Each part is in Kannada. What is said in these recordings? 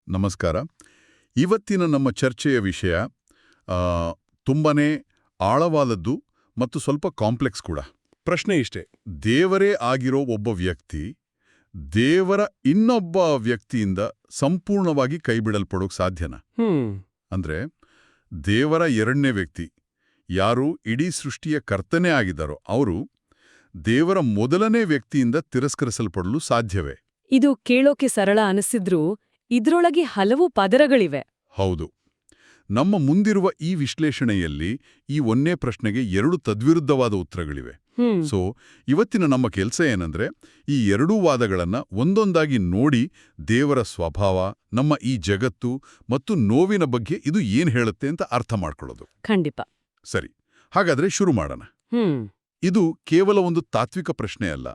ನಮಸ್ಕಾರ. ಇವತ್ತಿನ ನಮ್ಮ ಚರ್ಚೆಯ ವಿಷಯ ಆ, ತುಂಬಾನೇ ಆಳವಾದದ್ದು ಮತ್ತು ಸ್ವಲ್ಪ ಕಾಂಪ್ಲೆಕ್ಸ್ ಕೂಡ. ಪ್ರಶ್ನೆ ಇಷ್ಟೇ: ದೇವರೇ ಆಗಿರೋ ಒಬ್ಬ ವ್ಯಕ್ತಿ ದೇವರ ಇನ್ನೊಬ್ಬ ವ್ಯಕ್ತಿಯಿಂದ ಸಂಪೂರ್ಣವಾಗಿ ಕೈಬಿಡಲ್ಪಡೋಕ್ ಸಾಧ್ಯನಾ? ಅಂದ್ರೆ ದೇವರ ಎರಡನೇ ವ್ಯಕ್ತಿ ಯಾರು ಇಡೀ ಸೃಷ್ಟಿಯ ಕರ್ತನೇ ಆಗಿದ್ದಾರೋ ಅವರು ದೇವರ ಮೊದಲನೇ ವ್ಯಕ್ತಿಯಿಂದ ತಿರಸ್ಕರಿಸಲ್ಪಡಲು ಸಾಧ್ಯವೇ? ಇದು ಕೇಳೋಕೆ ಸರಳ ಅನಿಸಿದ್ರೂ ಇದ್ರೊಳಗೆ ಹಲವು ಪದರಗಳಿವೆ. ಹೌದು. ನಮ್ಮ ಮುಂದಿರುವ ಈ ವಿಶ್ಲೇಷಣೆಯಲ್ಲಿ ಈ ಒಂದೇ ಪ್ರಶ್ನೆಗೆ ಎರಡು ತದ್ವಿರುದ್ಧವಾದ ಉತ್ತರಗಳಿವೆ. ಸೊ ಇವತ್ತಿನ ನಮ್ಮ ಕೆಲಸ ಏನಂದ್ರೆ ಈ ಎರಡೂ ವಾದಗಳನ್ನ ಒಂದೊಂದಾಗಿ ನೋಡಿ ದೇವರ ಸ್ವಭಾವ, ನಮ್ಮ ಈ ಜಗತ್ತು ಮತ್ತು ನೋವಿನ ಬಗ್ಗೆ ಇದು ಏನ್ ಹೇಳುತ್ತೆ ಅಂತ ಅರ್ಥ ಮಾಡ್ಕೊಳ್ಳೋದು. ಖಂಡಿತ. ಸರಿ, ಹಾಗಾದ್ರೆ ಶುರು ಮಾಡೋಣ. ಇದು ಕೇವಲ ಒಂದು ತಾತ್ವಿಕ ಪ್ರಶ್ನೆ ಅಲ್ಲ,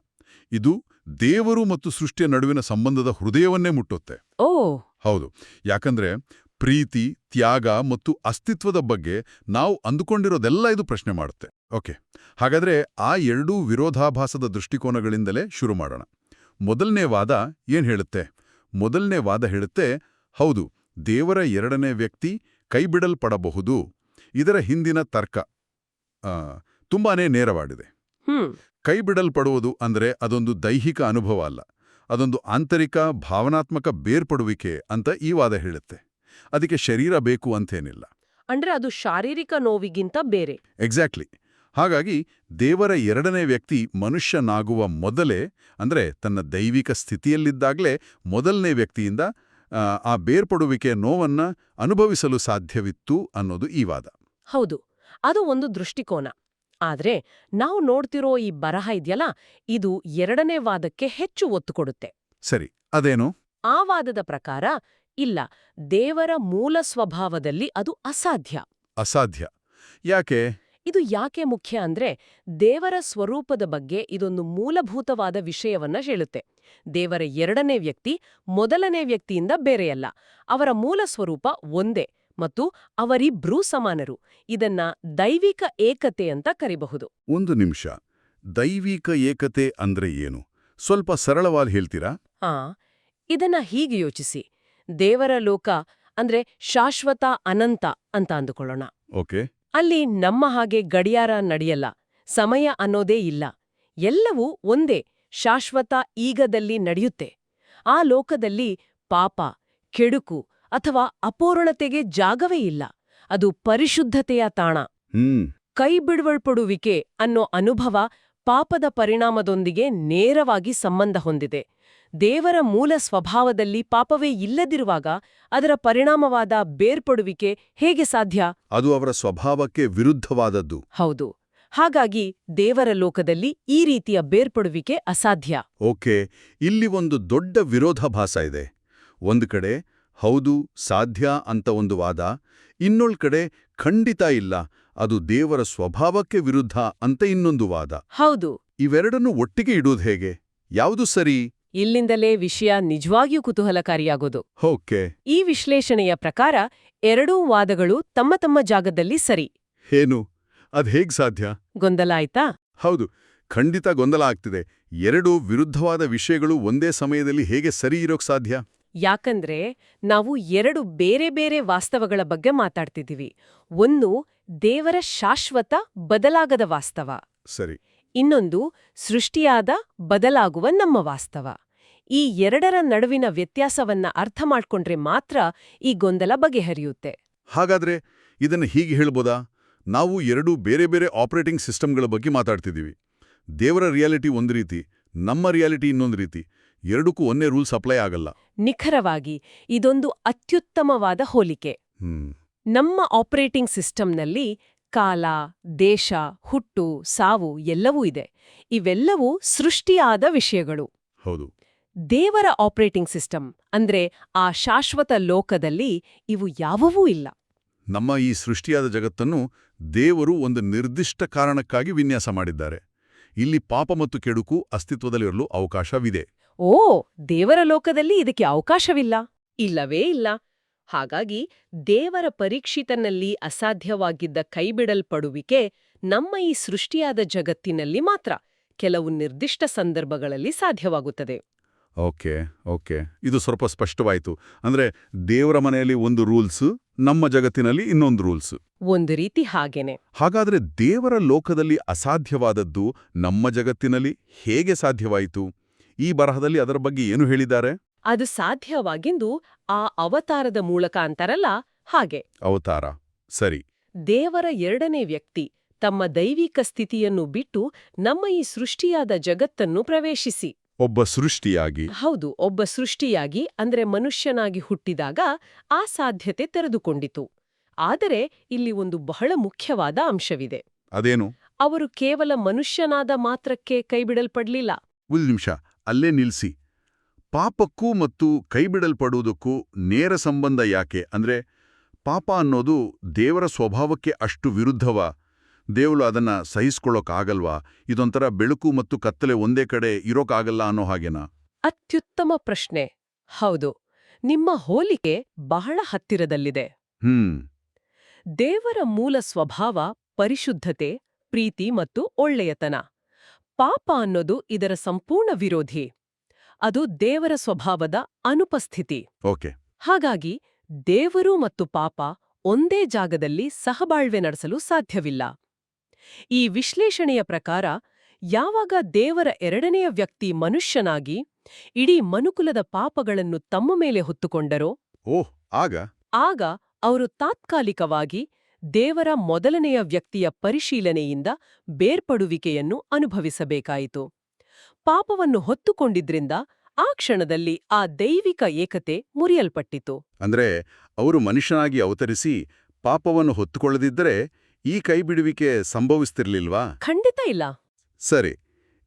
ಇದು ದೇವರು ಮತ್ತು ಸೃಷ್ಟಿಯ ನಡುವಿನ ಸಂಬಂಧದ ಹೃದಯವನ್ನೇ ಮುಟ್ಟುತ್ತೆ. ಓ ಹೌದು, ಯಾಕಂದ್ರೆ ಪ್ರೀತಿ, ತ್ಯಾಗ ಮತ್ತು ಅಸ್ತಿತ್ವದ ಬಗ್ಗೆ ನಾವು ಅಂದುಕೊಂಡಿರೋದೆಲ್ಲ ಇದು ಪ್ರಶ್ನೆ ಮಾಡುತ್ತೆ. ಓಕೆ, ಹಾಗಾದ್ರೆ ಆ ಎರಡೂ ವಿರೋಧಾಭಾಸದ ದೃಷ್ಟಿಕೋನಗಳಿಂದಲೇ ಶುರು ಮಾಡೋಣ. ಮೊದಲನೇ ವಾದ ಏನ್ ಹೇಳುತ್ತೆ? ಮೊದಲನೇ ವಾದ ಹೇಳುತ್ತೆ, ಹೌದು, ದೇವರ ಎರಡನೇ ವ್ಯಕ್ತಿ ಕೈಬಿಡಲ್ಪಡಬಹುದು. ಇದರ ಹಿಂದಿನ ತರ್ಕ ತುಂಬಾನೇ ನೇರವಾಡಿದೆ. ಕೈಬಿಡಲ್ಪಡುವುದು ಅಂದ್ರೆ ಅದೊಂದು ದೈಹಿಕ ಅನುಭವ ಅಲ್ಲ, ಅದೊಂದು ಆಂತರಿಕ ಭಾವನಾತ್ಮಕ ಬೇರ್ಪಡುವಿಕೆ ಅಂತ ಈ ವಾದ ಹೇಳುತ್ತೆ. ಅದಕ್ಕೆ ಶರೀರ ಬೇಕು ಅಂತೇನಿಲ್ಲ. ಅಂದ್ರೆ ಅದು ಶಾರೀರಿಕ ನೋವಿಗಿಂತ ಬೇರೆ. ಎಕ್ಸಾಕ್ಟ್ಲಿ. ಹಾಗಾಗಿ ದೇವರ ಎರಡನೇ ವ್ಯಕ್ತಿ ಮನುಷ್ಯನಾಗುವ ಮೊದಲೇ, ಅಂದ್ರೆ ತನ್ನ ದೈವಿಕ ಸ್ಥಿತಿಯಲ್ಲಿದ್ದಾಗಲೇ ಮೊದಲನೇ ವ್ಯಕ್ತಿಯಿಂದ ಆ ಬೇರ್ಪಡುವಿಕೆಯ ನೋವನ್ನ ಅನುಭವಿಸಲು ಸಾಧ್ಯವಿತ್ತು ಅನ್ನೋದು ಈ ವಾದ. ಹೌದು, ಅದು ಒಂದು ದೃಷ್ಟಿಕೋನ. ಆದ್ರೆ ನಾವು ನೋಡ್ತಿರೋ ಈ ಬರಹ ಇದೆಯಲ್ಲ, ಇದು ಎರಡನೇ ವಾದಕ್ಕೆ ಹೆಚ್ಚು ಒತ್ತು ಕೊಡುತ್ತೆ. ಸರಿ, ಅದೇನು? ಆ ವಾದದ ಪ್ರಕಾರ ಇಲ್ಲ, ದೇವರ ಮೂಲ ಸ್ವಭಾವದಲ್ಲಿ ಅದು ಅಸಾಧ್ಯ. ಅಸಾಧ್ಯ ಯಾಕೆ? ಇದು ಯಾಕೆ ಮುಖ್ಯ ಅಂದ್ರೆ ದೇವರ ಸ್ವರೂಪದ ಬಗ್ಗೆ ಇದೊಂದು ಮೂಲಭೂತವಾದ ವಿಷಯವನ್ನ ಹೇಳುತ್ತೆ. ದೇವರ ಎರಡನೇ ವ್ಯಕ್ತಿ ಮೊದಲನೇ ವ್ಯಕ್ತಿಯಿಂದ ಬೇರೆಯಲ್ಲ, ಅವರ ಮೂಲ ಸ್ವರೂಪ ಒಂದೇ ಮತ್ತು ಅವರಿಬ್ರೂ ಸಮಾನರು. ಇದನ್ನ ದೈವಿಕ ಏಕತೆ ಅಂತ ಕರಿಬಹುದು. ಒಂದು ನಿಮಿಷ, ದೈವಿಕ ಏಕತೆ ಅಂದ್ರೆ ಏನು? ಸ್ವಲ್ಪ ಸರಳವಾಗಿ ಹೇಳ್ತೀರಾ? ಇದನ್ನ ಹೀಗೆ ಯೋಚಿಸಿ. ದೇವರ ಲೋಕ ಅಂದ್ರೆ ಶಾಶ್ವತ, ಅನಂತ ಅಂತ ಅಂದುಕೊಳ್ಳೋಣ. ಓಕೆ. ಅಲ್ಲಿ ನಮ್ಮ ಹಾಗೆ ಗಡಿಯಾರ ನಡೆಯಲ್ಲ, ಸಮಯ ಅನ್ನೋದೇ ಇಲ್ಲ. ಎಲ್ಲವೂ ಒಂದೇ ಶಾಶ್ವತ ಈಗದಲ್ಲಿ ನಡೆಯುತ್ತೆ. ಆ ಲೋಕದಲ್ಲಿ ಪಾಪ, ಕೆಡುಕು ಅಥವಾ ಅಪೂರ್ಣತೆಗೆ ಜಾಗವೇ ಇಲ್ಲ. ಅದು ಪರಿಶುದ್ಧತೆಯ ತಾಣ. ಕೈಬಿಡಲ್ಪಡುವಿಕೆ ಅನ್ನೋ ಅನುಭವ ಪಾಪದ ಪರಿಣಾಮದೊಂದಿಗೆ ನೇರವಾಗಿ ಸಂಬಂಧ ಹೊಂದಿದೆ. ದೇವರ ಮೂಲ ಸ್ವಭಾವದಲ್ಲಿ ಪಾಪವೇ ಇಲ್ಲದಿರುವಾಗ ಅದರ ಪರಿಣಾಮವಾದ ಬೇರ್ಪಡುವಿಕೆ ಹೇಗೆ ಸಾಧ್ಯ? ಅದು ಅವರ ಸ್ವಭಾವಕ್ಕೆ ವಿರುದ್ಧವಾದದ್ದು. ಹೌದು. ಹಾಗಾಗಿ ದೇವರ ಲೋಕದಲ್ಲಿ ಈ ರೀತಿಯ ಬೇರ್ಪಡುವಿಕೆ ಅಸಾಧ್ಯ. ಓಕೆ, ಇಲ್ಲಿ ಒಂದು ದೊಡ್ಡ ವಿರೋಧಾಭಾಸ ಇದೆ. ಒಂದು ಕಡೆ ಹೌದು ಸಾಧ್ಯ ಅಂತ ಒಂದು ವಾದ, ಇನ್ನೊಂದು ಕಡೆ ಖಂಡಿತ ಇಲ್ಲ, ಅದು ದೇವರ ಸ್ವಭಾವಕ್ಕೆ ವಿರುದ್ಧ ಅಂತ ಇನ್ನೊಂದು ವಾದ. ಹೌದು. ಇವೆರಡನ್ನು ಒಟ್ಟಿಗೆ ಇಡುವುದು ಹೇಗೆ? ಯಾವುದು ಸರಿ? ಇಲ್ಲಿಂದಲೇ ವಿಷಯ ನಿಜವಾಗಿಯೂ ಕುತೂಹಲಕಾರಿಯಾಗೋದು. ಓಕೆ. ಈ ವಿಶ್ಲೇಷಣೆಯ ಪ್ರಕಾರ ಎರಡೂ ವಾದಗಳು ತಮ್ಮ ತಮ್ಮ ಜಾಗದಲ್ಲಿ ಸರಿ. ಏನು? ಅದ್ ಹೇಗ್ ಸಾಧ್ಯ? ಗೊಂದಲ ಆಯ್ತಾ? ಹೌದು, ಖಂಡಿತ ಗೊಂದಲ ಆಗ್ತಿದೆ. ಎರಡು ವಿರುದ್ಧವಾದ ವಿಷಯಗಳು ಒಂದೇ ಸಮಯದಲ್ಲಿ ಹೇಗೆ ಸರಿ ಇರೋಕ್ ಸಾಧ್ಯ? ಯಾಕಂದ್ರೆ ನಾವು ಎರಡು ಬೇರೆ ಬೇರೆ ವಾಸ್ತವಗಳ ಬಗ್ಗೆ ಮಾತಾಡ್ತಿದ್ದೀವಿ. ಒಂದು ದೇವರ ಶಾಶ್ವತ ಬದಲಾಗದ ವಾಸ್ತವ, ಸರಿ. ಇನ್ನೊಂದು ಸೃಷ್ಟಿಯಾದ ಬದಲಾಗುವ ನಮ್ಮ ವಾಸ್ತವ. ಈ ಎರಡರ ನಡುವಿನ ವ್ಯತ್ಯಾಸವನ್ನ ಅರ್ಥ ಮಾಡ್ಕೊಂಡ್ರೆ ಮಾತ್ರ ಈ ಗೊಂದಲ ಬಗೆಹರಿಯುತ್ತೆ. ಹಾಗಾದ್ರೆ ಇದನ್ನು ಹೀಗೆ ಹೇಳ್ಬೋದಾ? ನಾವು ಎರಡು ಬೇರೆ ಬೇರೆ ಆಪರೇಟಿಂಗ್ ಸಿಸ್ಟಮ್ಗಳ ಬಗ್ಗೆ ಮಾತಾಡ್ತಿದ್ದೀವಿ. ದೇವರ ರಿಯಾಲಿಟಿ ಒಂದು ರೀತಿ, ನಮ್ಮ ರಿಯಾಲಿಟಿ ಇನ್ನೊಂದು ರೀತಿ. ಎರಡಕ್ಕೂ ಒಂದೇ ರೂಲ್ಸ್ ಅಪ್ಲೈ ಆಗಲ್ಲ. ನಿಖರವಾಗಿ ಇದೊಂದು ಅತ್ಯುತ್ತಮವಾದ ಹೋಲಿಕೆ. ನಮ್ಮ ಆಪರೇಟಿಂಗ್ ಸಿಸ್ಟಮ್ನಲ್ಲಿ ಕಾಲ, ದೇಶ, ಹುಟ್ಟು, ಸಾವು ಎಲ್ಲವೂ ಇದೆ. ಇವೆಲ್ಲವೂ ಸೃಷ್ಟಿಯಾದ ವಿಷಯಗಳು. ಹೌದು. ದೇವರ ಆಪರೇಟಿಂಗ್ ಸಿಸ್ಟಮ್ ಅಂದ್ರೆ ಆ ಶಾಶ್ವತ ಲೋಕದಲ್ಲಿ ಇವು ಯಾವುವೂ ಇಲ್ಲ. ನಮ್ಮ ಈ ಸೃಷ್ಟಿಯಾದ ಜಗತ್ತನ್ನು ದೇವರು ಒಂದು ನಿರ್ದಿಷ್ಟ ಕಾರಣಕ್ಕಾಗಿ ವಿನ್ಯಾಸ ಮಾಡಿದ್ದಾರೆ. ಇಲ್ಲಿ ಪಾಪ ಮತ್ತು ಕೆಡುಕು ಅಸ್ತಿತ್ವದಲ್ಲಿರಲು ಅವಕಾಶವಿದೆ. ಓ, ದೇವರ ಲೋಕದಲ್ಲಿ ಇದಕ್ಕೆ ಅವಕಾಶವಿಲ್ಲ? ಇಲ್ಲವೇ ಇಲ್ಲ. ಹಾಗಾಗಿ ದೇವರ ಪರೀಕ್ಷಿತನಲ್ಲಿ ಅಸಾಧ್ಯವಾಗಿದ್ದ ಕೈಬಿಡಲ್ಪಡುವಿಕೆ ನಮ್ಮ ಈ ಸೃಷ್ಟಿಯಾದ ಜಗತ್ತಿನಲ್ಲಿ ಮಾತ್ರ ಕೆಲವು ನಿರ್ದಿಷ್ಟ ಸಂದರ್ಭಗಳಲ್ಲಿ ಸಾಧ್ಯವಾಗುತ್ತದೆ. ಓಕೆ ಓಕೆ ಇದು ಸ್ವಲ್ಪ ಸ್ಪಷ್ಟವಾಯಿತು. ಅಂದ್ರೆ ದೇವರ ಮನೆಯಲ್ಲಿ ಒಂದು ರೂಲ್ಸು, ನಮ್ಮ ಜಗತ್ತಿನಲ್ಲಿ ಇನ್ನೊಂದು ರೂಲ್ಸು. ಒಂದು ರೀತಿ ಹಾಗೇನೆ. ಹಾಗಾದ್ರೆ ದೇವರ ಲೋಕದಲ್ಲಿ ಅಸಾಧ್ಯವಾದದ್ದು ನಮ್ಮ ಜಗತ್ತಿನಲ್ಲಿ ಹೇಗೆ ಸಾಧ್ಯವಾಯಿತು? ಈ ಬರಹದಲ್ಲಿ ಅದರ ಬಗ್ಗೆ ಏನು ಹೇಳಿದ್ದಾರೆ? ಅದು ಸಾಧ್ಯವಾಗಿಂದು ಆ ಅವತಾರದ ಮೂಲಕ ಅಂತಾರಲ್ಲ ಹಾಗೆ. ಅವತಾರ, ಸರಿ. ದೇವರ ಎರಡನೇ ವ್ಯಕ್ತಿ ತಮ್ಮ ದೈವಿಕ ಸ್ಥಿತಿಯನ್ನು ಬಿಟ್ಟು ನಮ್ಮ ಈ ಸೃಷ್ಟಿಯಾದ ಜಗತ್ತನ್ನು ಪ್ರವೇಶಿಸಿ. ಒಬ್ಬ ಸೃಷ್ಟಿಯಾಗಿ. ಹೌದು, ಒಬ್ಬ ಸೃಷ್ಟಿಯಾಗಿ ಅಂದ್ರೆ ಮನುಷ್ಯನಾಗಿ ಹುಟ್ಟಿದಾಗ ಆ ಸಾಧ್ಯತೆ ತೆರೆದುಕೊಂಡಿತು. ಆದರೆ ಇಲ್ಲಿ ಒಂದು ಬಹಳ ಮುಖ್ಯವಾದ ಅಂಶವಿದೆ. ಅದೇನು? ಅವರು ಕೇವಲ ಮನುಷ್ಯನಾದ ಮಾತ್ರಕ್ಕೆ ಕೈಬಿಡಲ್ಪಡ್ಲಿಲ್ಲ. ಒಂದು ನಿಮಿಷ, ಅಲ್ಲೇ ನಿಲ್ಸಿ. ಪಾಪಕ್ಕೂ ಮತ್ತು ಕೈಬಿಡಲ್ಪಡುವುದಕ್ಕೂ ನೇರ ಸಂಬಂಧ ಯಾಕೆ? ಅಂದ್ರೆ ಪಾಪ ಅನ್ನೋದು ದೇವರ ಸ್ವಭಾವಕ್ಕೆ ಅಷ್ಟು ವಿರುದ್ಧವಾ? ದೇವರು ಅದನ್ನ ಸಹಿಸ್ಕೊಳ್ಳೋಕ್ಕಾಗಲ್ವಾ? ಇದೊಂಥರ ಬೆಳಕು ಮತ್ತು ಕತ್ತಲೆ ಒಂದೇ ಕಡೆ ಇರೋಕ್ಕಾಗಲ್ಲ ಅನ್ನೋ ಹಾಗೇನಾ? ಅತ್ಯುತ್ತಮ ಪ್ರಶ್ನೆ. ಹೌದು, ನಿಮ್ಮ ಹೋಲಿಕೆ ಬಹಳ ಹತ್ತಿರದಲ್ಲಿದೆ. ದೇವರ ಮೂಲ ಸ್ವಭಾವ ಪರಿಶುದ್ಧತೆ, ಪ್ರೀತಿ ಮತ್ತು ಒಳ್ಳೆಯತನ. ಪಾಪ ಅನ್ನೋದು ಇದರ ಸಂಪೂರ್ಣ ವಿರೋಧಿ. ಅದು ದೇವರ ಸ್ವಭಾವದ ಅನುಪಸ್ಥಿತಿ. ಓಕೆ. ಹಾಗಾಗಿ ದೇವರು ಮತ್ತು ಪಾಪ ಒಂದೇ ಜಾಗದಲ್ಲಿ ಸಹಬಾಳ್ವೆ ನಡೆಸಲು ಸಾಧ್ಯವಿಲ್ಲ. ಈ ವಿಶ್ಲೇಷಣೆಯ ಪ್ರಕಾರ ಯಾವಾಗ ದೇವರ ಎರಡನೆಯ ವ್ಯಕ್ತಿ ಮನುಷ್ಯನಾಗಿ ಇಡೀ ಮನುಕುಲದ ಪಾಪಗಳನ್ನು ತಮ್ಮ ಮೇಲೆ ಹೊತ್ತುಕೊಂಡರೋ ಆಗ ಅವರು ತಾತ್ಕಾಲಿಕವಾಗಿ ದೇವರ ಮೊದಲನೆಯ ವ್ಯಕ್ತಿಯ ಪರಿಶೀಲನೆಯಿಂದ ಬೇರ್ಪಡುವಿಕೆಯನ್ನು ಅನುಭವಿಸಬೇಕಾಯಿತು. ಪಾಪವನ್ನು ಹೊತ್ತುಕೊಂಡಿದ್ರಿಂದ ಆ ಕ್ಷಣದಲ್ಲಿ ಆ ದೈವಿಕ ಏಕತೆ ಮುರಿಯಲ್ಪಟ್ಟಿತು. ಅಂದ್ರೆ ಅವರು ಮನುಷ್ಯನಾಗಿ ಅವತರಿಸಿ ಪಾಪವನ್ನು ಹೊತ್ತುಕೊಳ್ಳದಿದ್ದರೆ ಈ ಕೈಬಿಡುವಿಕೆ ಸಂಭವಿಸ್ತಿರ್ಲಿಲ್ವಾ? ಖಂಡಿತ ಇಲ್ಲ. ಸರಿ,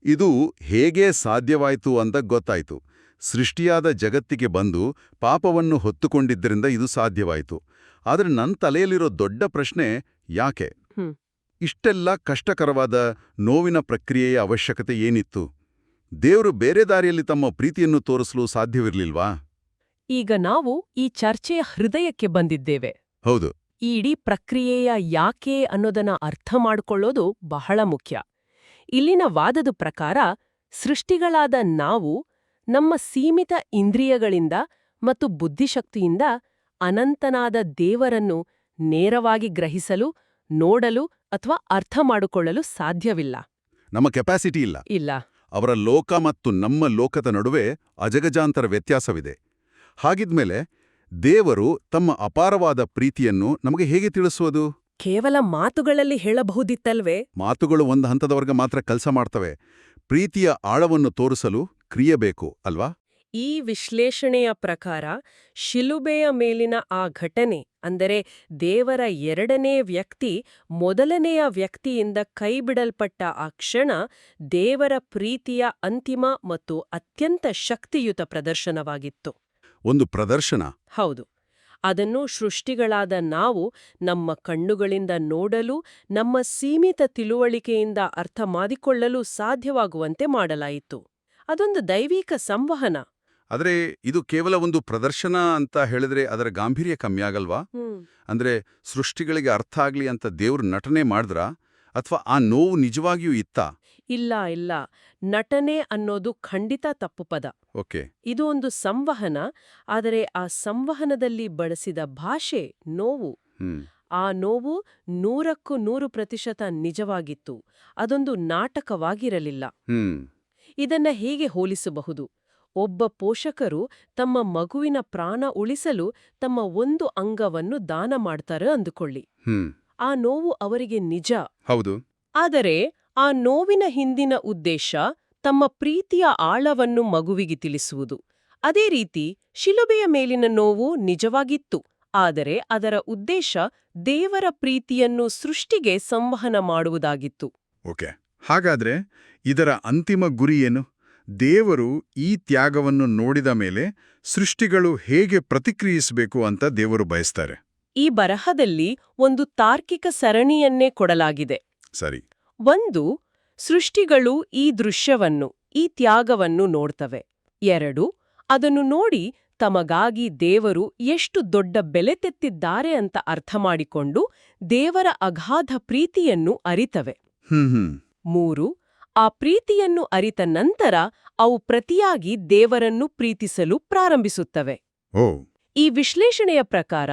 ಇದು ಹೇಗೆ ಸಾಧ್ಯವಾಯಿತು ಅಂತ ಗೊತ್ತಾಯ್ತು. ಸೃಷ್ಟಿಯಾದ ಜಗತ್ತಿಗೆ ಬಂದು ಪಾಪವನ್ನು ಹೊತ್ತುಕೊಂಡಿದ್ದರಿಂದ ಇದು ಸಾಧ್ಯವಾಯಿತು. ಆದರೆ ನನ್ನ ತಲೆಯಲ್ಲಿರೋ ದೊಡ್ಡ ಪ್ರಶ್ನೆ, ಯಾಕೆ ಇಷ್ಟೆಲ್ಲ ಕಷ್ಟಕರವಾದ ನೋವಿನ ಪ್ರಕ್ರಿಯೆಯ ಅವಶ್ಯಕತೆ ಏನಿತ್ತು? ದೇವರು ಬೇರೆ ದಾರಿಯಲ್ಲಿ ತಮ್ಮ ಪ್ರೀತಿಯನ್ನು ತೋರಿಸಲು ಸಾಧ್ಯವಿರಲಿಲ್ವಾ? ಈಗ ನಾವು ಈ ಚರ್ಚೆಯ ಹೃದಯಕ್ಕೆ ಬಂದಿದ್ದೇವೆ. ಹೌದು. ಈ ಇಡೀ ಪ್ರಕ್ರಿಯೆಯ ಯಾಕೆ ಅನ್ನೋದನ್ನ ಅರ್ಥ ಮಾಡಿಕೊಳ್ಳೋದು ಬಹಳ ಮುಖ್ಯ. ಇಲ್ಲಿನ ವಾದದ ಪ್ರಕಾರ ಸೃಷ್ಟಿಗಳಾದ ನಾವು ನಮ್ಮ ಸೀಮಿತ ಇಂದ್ರಿಯಗಳಿಂದ ಮತ್ತು ಬುದ್ಧಿಶಕ್ತಿಯಿಂದ ಅನಂತನಾದ ದೇವರನ್ನು ನೇರವಾಗಿ ಗ್ರಹಿಸಲು, ನೋಡಲು ಅಥವಾ ಅರ್ಥ ಮಾಡಿಕೊಳ್ಳಲು ಸಾಧ್ಯವಿಲ್ಲ. ನಮ್ಮ ಕೆಪಾಸಿಟಿ ಇಲ್ಲ. ಅವರ ಲೋಕ ಮತ್ತು ನಮ್ಮ ಲೋಕದ ನಡುವೆ ಅಜಗಜಾಂತರ ವ್ಯತ್ಯಾಸವಿದೆ. ಹಾಗಿದ್ಮೇಲೆ ದೇವರು ತಮ್ಮ ಅಪಾರವಾದ ಪ್ರೀತಿಯನ್ನು ನಮಗೆ ಹೇಗೆ ತಿಳಿಸುವುದು? ಕೇವಲ ಮಾತುಗಳಲ್ಲಿ ಹೇಳಬಹುದಿತ್ತಲ್ವೇ? ಮಾತುಗಳು ಒಂದು ಹಂತದವರೆಗೆ ಮಾತ್ರ ಕೆಲಸ ಮಾಡ್ತವೆ. ಪ್ರೀತಿಯ ಆಳವನ್ನು ತೋರಿಸಲು ಕ್ರಿಯೆ ಬೇಕು ಅಲ್ವಾ? ಈ ವಿಶ್ಲೇಷಣೆಯ ಪ್ರಕಾರ ಶಿಲುಬೆಯ ಮೇಲಿನ ಆ ಘಟನೆ, ಅಂದರೆ ದೇವರ ಎರಡನೇ ವ್ಯಕ್ತಿ ಮೊದಲನೆಯ ವ್ಯಕ್ತಿಯಿಂದ ಕೈಬಿಡಲ್ಪಟ್ಟ ಆ ಕ್ಷಣ, ದೇವರ ಪ್ರೀತಿಯ ಅಂತಿಮ ಮತ್ತು ಅತ್ಯಂತ ಶಕ್ತಿಯುತ ಪ್ರದರ್ಶನವಾಗಿತ್ತು. ಒಂದು ಪ್ರದರ್ಶನ? ಹೌದು. ಅದನ್ನು ಸೃಷ್ಟಿಗಳಾದ ನಾವು ನಮ್ಮ ಕಣ್ಣುಗಳಿಂದ ನೋಡಲು, ನಮ್ಮ ಸೀಮಿತ ತಿಳುವಳಿಕೆಯಿಂದ ಅರ್ಥ ಮಾಡಿಕೊಳ್ಳಲು ಸಾಧ್ಯವಾಗುವಂತೆ ಮಾಡಲಾಯಿತು. ಅದೊಂದು ದೈವಿಕ ಸಂವಹನ. ಆದರೆ ಇದು ಕೇವಲ ಒಂದು ಪ್ರದರ್ಶನ ಅಂತ ಹೇಳಿದ್ರೆ ಅದರ ಗಾಂಭೀರ್ಯ ಕಮ್ಮಿಯಾಗಲ್ವಾ? ಅಂದ್ರೆ ಸೃಷ್ಟಿಗಳಿಗೆ ಅರ್ಥ ಆಗ್ಲಿ ಅಂತ ದೇವ್ರು ನಟನೆ ಮಾಡಿದ್ರಾ? ಅಥವಾ ಆ ನೋವು ನಿಜವಾಗಿಯೂ ಇತ್ತಾ? ಇಲ್ಲ. ನಟನೆ ಅನ್ನೋದು ಖಂಡಿತ ತಪ್ಪು ಪದ. ಓಕೆ. ಇದು ಒಂದು ಸಂವಹನ. ಆದರೆ ಆ ಸಂವಹನದಲ್ಲಿ ಬಳಸಿದ ಭಾಷೆ ನೋವು. ಆ ನೋವು 100% ನಿಜವಾಗಿತ್ತು. ಅದೊಂದು ನಾಟಕವಾಗಿರಲಿಲ್ಲ. ಇದನ್ನ ಹೇಗೆ ಹೋಲಿಸಬಹುದು? ಒಬ್ಬ ಪೋಷಕರು ತಮ್ಮ ಮಗುವಿನ ಪ್ರಾಣ ಉಳಿಸಲು ತಮ್ಮ ಒಂದು ಅಂಗವನ್ನು ದಾನ ಮಾಡ್ತಾರೆ ಅಂದುಕೊಳ್ಳಿ. ಆ ನೋವು ಅವರಿಗೆ ನಿಜ. ಹೌದು. ಆದರೆ ಆ ನೋವಿನ ಹಿಂದಿನ ಉದ್ದೇಶ ತಮ್ಮ ಪ್ರೀತಿಯ ಆಳವನ್ನು ಮಗುವಿಗೆ ತಿಳಿಸುವುದು. ಅದೇ ರೀತಿ ಶಿಲುಬೆಯ ಮೇಲಿನ ನೋವು ನಿಜವಾಗಿತ್ತು. ಆದರೆ ಅದರ ಉದ್ದೇಶ ದೇವರ ಪ್ರೀತಿಯನ್ನು ಸೃಷ್ಟಿಗೆ ಸಂವಹನ ಮಾಡುವುದಾಗಿತ್ತು. ಓಕೆ. ಹಾಗಾದ್ರೆ ಇದರ ಅಂತಿಮ ಗುರಿ ಏನು? ದೇವರು ಈ ತ್ಯಾಗವನ್ನು ನೋಡಿದ ಮೇಲೆ ಸೃಷ್ಟಿಗಳು ಹೇಗೆ ಪ್ರತಿಕ್ರಿಯಿಸಬೇಕು ಅಂತ ದೇವರು ಬಯಸ್ತಾರೆ? ಈ ಬರಹದಲ್ಲಿ ಒಂದು ತಾರ್ಕಿಕ ಸರಣಿಯನ್ನೇ ಕೊಡಲಾಗಿದೆ. ಸರಿ. 1. ಸೃಷ್ಟಿಗಳು ಈ ದೃಶ್ಯವನ್ನು, ಈ ತ್ಯಾಗವನ್ನು ನೋಡ್ತವೆ. 2. ಅದನ್ನು ನೋಡಿ ತಮಗಾಗಿ ದೇವರು ಎಷ್ಟು ದೊಡ್ಡ ಬೆಲೆ ತೆತ್ತಿದ್ದಾರೆ ಅಂತ ಅರ್ಥ ಮಾಡಿಕೊಂಡು ದೇವರ ಅಗಾಧ ಪ್ರೀತಿಯನ್ನು ಅರಿತವೆ. 3. ಆ ಪ್ರೀತಿಯನ್ನು ಅರಿತ ನಂತರ ಅವು ಪ್ರತಿಯಾಗಿ ದೇವರನ್ನು ಪ್ರೀತಿಸಲು ಪ್ರಾರಂಭಿಸುತ್ತವೆ. ಓ ಈ ವಿಶ್ಲೇಷಣೆಯ ಪ್ರಕಾರ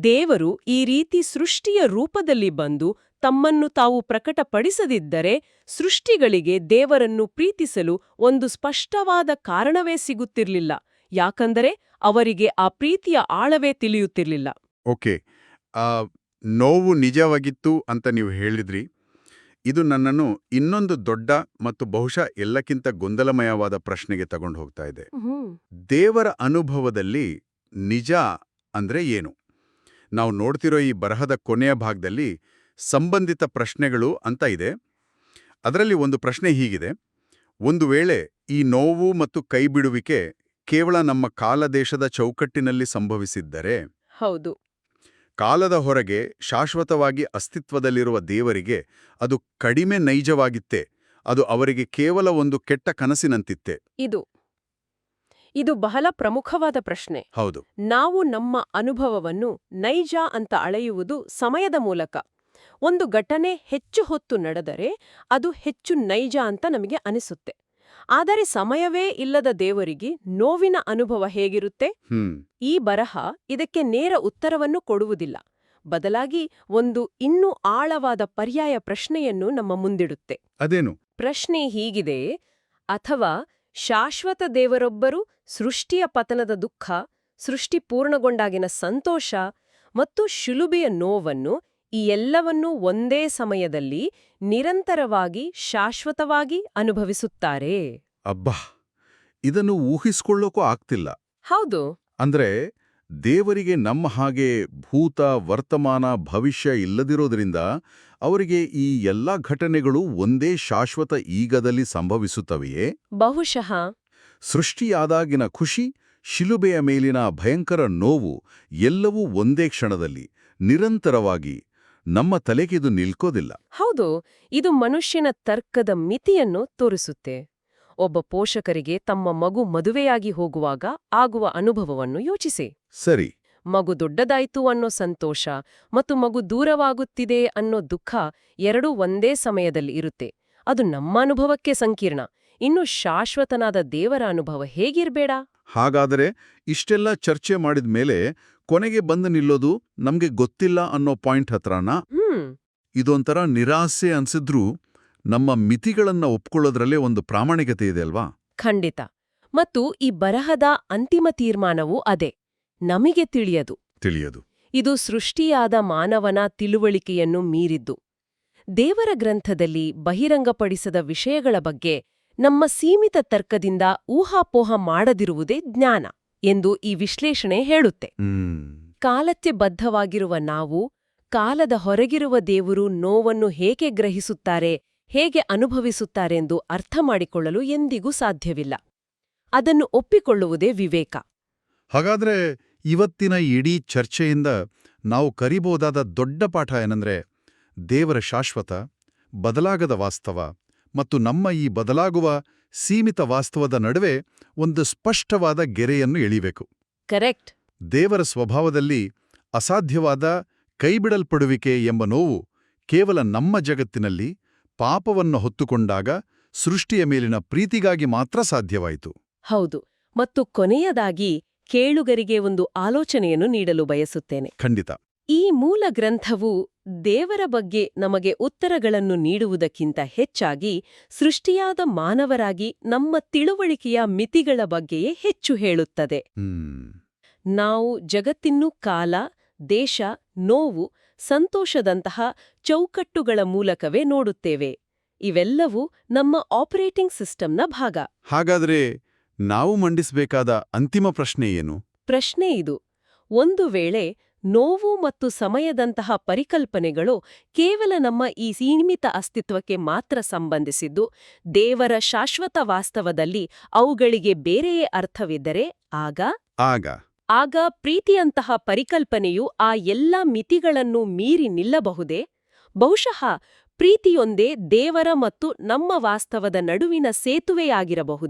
ದೇವರು ಈ ರೀತಿ ಸೃಷ್ಟಿಯ ರೂಪದಲ್ಲಿ ಬಂದು ತಮ್ಮನ್ನು ತಾವು ಪ್ರಕಟಪಡಿಸದಿದ್ದರೆ ಸೃಷ್ಟಿಗಳಿಗೆ ದೇವರನ್ನು ಪ್ರೀತಿಸಲು ಒಂದು ಸ್ಪಷ್ಟವಾದ ಕಾರಣವೇ ಸಿಗುತ್ತಿರಲಿಲ್ಲ, ಯಾಕಂದರೆ ಅವರಿಗೆ ಆ ಪ್ರೀತಿಯ ಆಳವೇ ತಿಳಿಯುತ್ತಿರಲಿಲ್ಲ. ಓಕೆ, ಆ ನೋವು ನಿಜವಾಗಿತ್ತು ಅಂತ ನೀವು ಹೇಳಿದ್ರಿ. ಇದು ನನ್ನನ್ನು ಇನ್ನೊಂದು ದೊಡ್ಡ ಮತ್ತು ಬಹುಶಃ ಎಲ್ಲಕ್ಕಿಂತ ಗೊಂದಲಮಯವಾದ ಪ್ರಶ್ನೆಗೆ ತಗೊಂಡು ಹೋಗ್ತಾ ಇದೆ. ದೇವರ ಅನುಭವದಲ್ಲಿ ನಿಜ ಅಂದ್ರೆ ಏನು? ನಾವು ನೋಡ್ತಿರೋ ಈ ಬರಹದ ಕೊನೆಯ ಭಾಗದಲ್ಲಿ ಸಂಬಂಧಿತ ಪ್ರಶ್ನೆಗಳು ಅಂತ ಇದೆ. ಅದರಲ್ಲಿ ಒಂದು ಪ್ರಶ್ನೆ ಹೀಗಿದೆ: ಒಂದು ವೇಳೆ ಈ ನೋವು ಮತ್ತು ಕೈಬಿಡುವಿಕೆ ಕೇವಲ ನಮ್ಮ ಕಾಲದೇಶದ ಚೌಕಟ್ಟಿನಲ್ಲಿ ಸಂಭವಿಸಿದ್ದರೆ, ಹೌದು, ಕಾಲದ ಹೊರಗೆ ಶಾಶ್ವತವಾಗಿ ಅಸ್ತಿತ್ವದಲ್ಲಿರುವ ದೇವರಿಗೆ ಅದು ಕಡಿಮೆ ನೈಜವಾಗಿತ್ತೆ, ಅದು ಅವರಿಗೆ ಕೇವಲ ಒಂದು ಕೆಟ್ಟ ಕನಸಿನಂತಿತ್ತೆ? ಇದು ಬಹಳ ಪ್ರಮುಖವಾದ ಪ್ರಶ್ನೆ. ಹೌದು. ನಾವು ನಮ್ಮ ಅನುಭವವನ್ನು ನೈಜ ಅಂತ ಅಳೆಯುವುದು ಸಮಯದ ಮೂಲಕ. ಒಂದು ಘಟನೆ ಹೆಚ್ಚು ಹೊತ್ತು ನಡೆದರೆ ಅದು ಹೆಚ್ಚು ನೈಜ ಅಂತ ನಮಗೆ ಅನಿಸುತ್ತೆ. ಆದರೆ ಸಮಯವೇ ಇಲ್ಲದ ದೇವರಿಗೆ ನೋವಿನ ಅನುಭವ ಹೇಗಿರುತ್ತೆ? ಈ ಬರಹ ಇದಕ್ಕೆ ನೇರ ಉತ್ತರವನ್ನು ಕೊಡುವುದಿಲ್ಲ. ಬದಲಾಗಿ ಒಂದು ಇನ್ನೂ ಆಳವಾದ ಪರ್ಯಾಯ ಪ್ರಶ್ನೆಯನ್ನು ನಮ್ಮ ಮುಂದಿಡುತ್ತೆ. ಅದೇನು? ಪ್ರಶ್ನೆ ಹೀಗಿದೆ: ಅಥವಾ ಶಾಶ್ವತ ದೇವರೊಬ್ಬರು ಸೃಷ್ಟಿಯ ಪತನದ ದುಃಖ, ಸೃಷ್ಟಿ ಪೂರ್ಣಗೊಂಡಾಗಿನ ಸಂತೋಷ ಮತ್ತು ಶಿಲುಬೆಯ ನೋವನ್ನು ಈ ಎಲ್ಲವನ್ನೂ ಒಂದೇ ಸಮಯದಲ್ಲಿ ನಿರಂತರವಾಗಿ ಶಾಶ್ವತವಾಗಿ ಅನುಭವಿಸುತ್ತಾರೆ? ಅಬ್ಬಾ, ಇದನ್ನು ಊಹಿಸ್ಕೊಳ್ಳೋಕೂ ಆಗ್ತಿಲ್ಲ. ಹೌದು. ಅಂದ್ರೆ ದೇವರಿಗೆ ನಮ್ಮ ಹಾಗೆ ಭೂತ, ವರ್ತಮಾನ, ಭವಿಷ್ಯ ಇಲ್ಲದಿರೋದ್ರಿಂದ ಅವರಿಗೆ ಈ ಎಲ್ಲಾ ಘಟನೆಗಳು ಒಂದೇ ಶಾಶ್ವತ ಈಗದಲ್ಲಿ ಸಂಭವಿಸುತ್ತವೆಯೇ? ಬಹುಶಃ. ಸೃಷ್ಟಿಯಾದಾಗಿನ ಖುಷಿ, ಶಿಲುಬೆಯ ಮೇಲಿನ ಭಯಂಕರ ನೋವು ಎಲ್ಲವೂ ಒಂದೇ ಕ್ಷಣದಲ್ಲಿ ನಿರಂತರವಾಗಿ ನಮ್ಮ ತಲೆಗಿದು ನಿಲ್ಕೋದಿಲ್ಲ. ಹೌದು, ಇದು ಮನುಷ್ಯನ ತರ್ಕದ ಮಿತಿಯನ್ನು ತೋರಿಸುತ್ತೆ. ಒಬ್ಬ ಪೋಷಕರಿಗೆ ತಮ್ಮ ಮಗು ಮದುವೆಯಾಗಿ ಹೋಗುವಾಗ ಆಗುವ ಅನುಭವವನ್ನು ಯೋಚಿಸಿ. ಸರಿ. ಮಗು ದೊಡ್ಡದಾಯ್ತು ಅನ್ನೋ ಸಂತೋಷ ಮತ್ತು ಮಗು ದೂರವಾಗುತ್ತಿದೆ ಅನ್ನೋ ದುಃಖ ಎರಡೂ ಒಂದೇ ಸಮಯದಲ್ಲಿ ಇರುತ್ತೆ. ಅದು ನಮ್ಮ ಅನುಭವಕ್ಕೆ ಸಂಕೀರ್ಣ. ಇನ್ನು ಶಾಶ್ವತನಾದ ದೇವರ ಅನುಭವ ಹೇಗಿರ್ಬೇಡ? ಹಾಗಾದರೆ ಇಷ್ಟೆಲ್ಲ ಚರ್ಚೆ ಮಾಡಿದ ಮೇಲೆ ಕೊನೆಗೆ ಬಂದು ನಿಲ್ಲೋದು ನಮ್ಗೆ ಗೊತ್ತಿಲ್ಲ ಅನ್ನೋ ಪಾಯಿಂಟ್ ಹತ್ರನಾ? ಇದೊಂಥರ ನಿರಾಸೆ ಅನ್ಸಿದ್ರೂ ನಮ್ಮ ಮಿತಿಗಳನ್ನ ಒಪ್ಕೊಳ್ಳೋದ್ರಲ್ಲೇ ಒಂದು ಪ್ರಾಮಾಣಿಕತೆ ಇದೆ ಅಲ್ವಾ? ಖಂಡಿತ. ಮತ್ತು ಈ ಬರಹದ ಅಂತಿಮ ತೀರ್ಮಾನವೂ ಅದೇ: ನಮಗೆ ತಿಳಿಯದು. ಇದು ಸೃಷ್ಟಿಯಾದ ಮಾನವನ ತಿಳುವಳಿಕೆಯನ್ನು ಮೀರಿದ್ದು. ದೇವರ ಗ್ರಂಥದಲ್ಲಿ ಬಹಿರಂಗಪಡಿಸದ ವಿಷಯಗಳ ಬಗ್ಗೆ ನಮ್ಮ ಸೀಮಿತ ತರ್ಕದಿಂದ ಊಹಾಪೋಹ ಮಾಡದಿರುವುದೇ ಜ್ಞಾನ ಎಂದು ಈ ವಿಶ್ಲೇಷಣೆ ಹೇಳುತ್ತೆ. ಕಾಲಕ್ಕೆ ಬದ್ಧವಾಗಿರುವ ನಾವು ಕಾಲದ ಹೊರಗಿರುವ ದೇವರು ನೋವನ್ನು ಹೇಗೆ ಗ್ರಹಿಸುತ್ತಾರೆ, ಹೇಗೆ ಅನುಭವಿಸುತ್ತಾರೆಂದು ಅರ್ಥ ಮಾಡಿಕೊಳ್ಳಲು ಎಂದಿಗೂ ಸಾಧ್ಯವಿಲ್ಲ. ಅದನ್ನು ಒಪ್ಪಿಕೊಳ್ಳುವುದೇ ವಿವೇಕ. ಹಾಗಾದ್ರೆ ಇವತ್ತಿನ ಇಡೀ ಚರ್ಚೆಯಿಂದ ನಾವು ಕರಿಬಹುದಾದ ದೊಡ್ಡ ಪಾಠ ಏನಂದ್ರೆ, ದೇವರ ಶಾಶ್ವತ, ಬದಲಾಗದ ವಾಸ್ತವ ಮತ್ತು ನಮ್ಮ ಈ ಬದಲಾಗುವ ಸೀಮಿತ ವಾಸ್ತವದ ನಡುವೆ ಒಂದು ಸ್ಪಷ್ಟವಾದ ಗೆರೆಯನ್ನು ಎಳಿಬೇಕು. ಕರೆಕ್ಟ್. ದೇವರ ಸ್ವಭಾವದಲ್ಲಿ ಅಸಾಧ್ಯವಾದ ಕೈಬಿಡಲ್ಪಡುವಿಕೆ ಎಂಬ ನೋವು ಕೇವಲ ನಮ್ಮ ಜಗತ್ತಿನಲ್ಲಿ ಪಾಪವನ್ನು ಹೊತ್ತುಕೊಂಡಾಗ ಸೃಷ್ಟಿಯ ಮೇಲಿನ ಪ್ರೀತಿಗಾಗಿ ಮಾತ್ರ ಸಾಧ್ಯವಾಯಿತು. ಹೌದು. ಮತ್ತು ಕೊನೆಯದಾಗಿ ಕೇಳುಗರಿಗೆ ಒಂದು ಆಲೋಚನೆಯನ್ನು ನೀಡಲು ಬಯಸುತ್ತೇನೆ. ಖಂಡಿತ. ಈ ಮೂಲ ಗ್ರಂಥವು ದೇವರ ಬಗ್ಗೆ ನಮಗೆ ಉತ್ತರಗಳನ್ನು ನೀಡುವುದಕ್ಕಿಂತ ಹೆಚ್ಚಾಗಿ ಸೃಷ್ಟಿಯಾದ ಮಾನವರಾಗಿ ನಮ್ಮ ತಿಳುವಳಿಕೆಯ ಮಿತಿಗಳ ಬಗ್ಗೆಯೇ ಹೆಚ್ಚು ಹೇಳುತ್ತದೆ. ನಾವು ಜಗತ್ತಿನ್ನು ಕಾಲ, ದೇಶ, ನೋವು, ಸಂತೋಷದಂತಹ ಚೌಕಟ್ಟುಗಳ ಮೂಲಕವೇ ನೋಡುತ್ತೇವೆ. ಇವೆಲ್ಲವೂ ನಮ್ಮ ಆಪರೇಟಿಂಗ್ ಸಿಸ್ಟಮ್ನ ಭಾಗ. ಹಾಗಾದ್ರೆ ನಾವು ಮಂಡಿಸಬೇಕಾದ ಅಂತಿಮ ಪ್ರಶ್ನೆ ಏನು? ಪ್ರಶ್ನೆ ಇದು: ಒಂದು ವೇಳೆ ನೋವು ಮತ್ತು ಸಮಯದಂತಹ ಪರಿಕಲ್ಪನೆಗಳು ಕೇವಲ ನಮ್ಮ ಈ ಸೀಮಿತ ಅಸ್ತಿತ್ವಕ್ಕೆ ಮಾತ್ರ ಸಂಬಂಧಿಸಿದ್ದು, ದೇವರ ಶಾಶ್ವತ ವಾಸ್ತವದಲ್ಲಿ ಅವುಗಳಿಗೆ ಬೇರೆಯೇ ಅರ್ಥವಿದ್ದರೆ ಆಗ ಪ್ರೀತಿಯಂತಹ ಪರಿಕಲ್ಪನೆಯು ಆ ಎಲ್ಲ ಮಿತಿಗಳನ್ನು ಮೀರಿ ನಿಲ್ಲಬಹುದೇ? ಬಹುಶಃ ಪ್ರೀತಿಯೊಂದೇ ದೇವರ ಮತ್ತು ನಮ್ಮ ವಾಸ್ತವದ ನಡುವಿನ ಸೇತುವೆಯಾಗಿರಬಹುದು.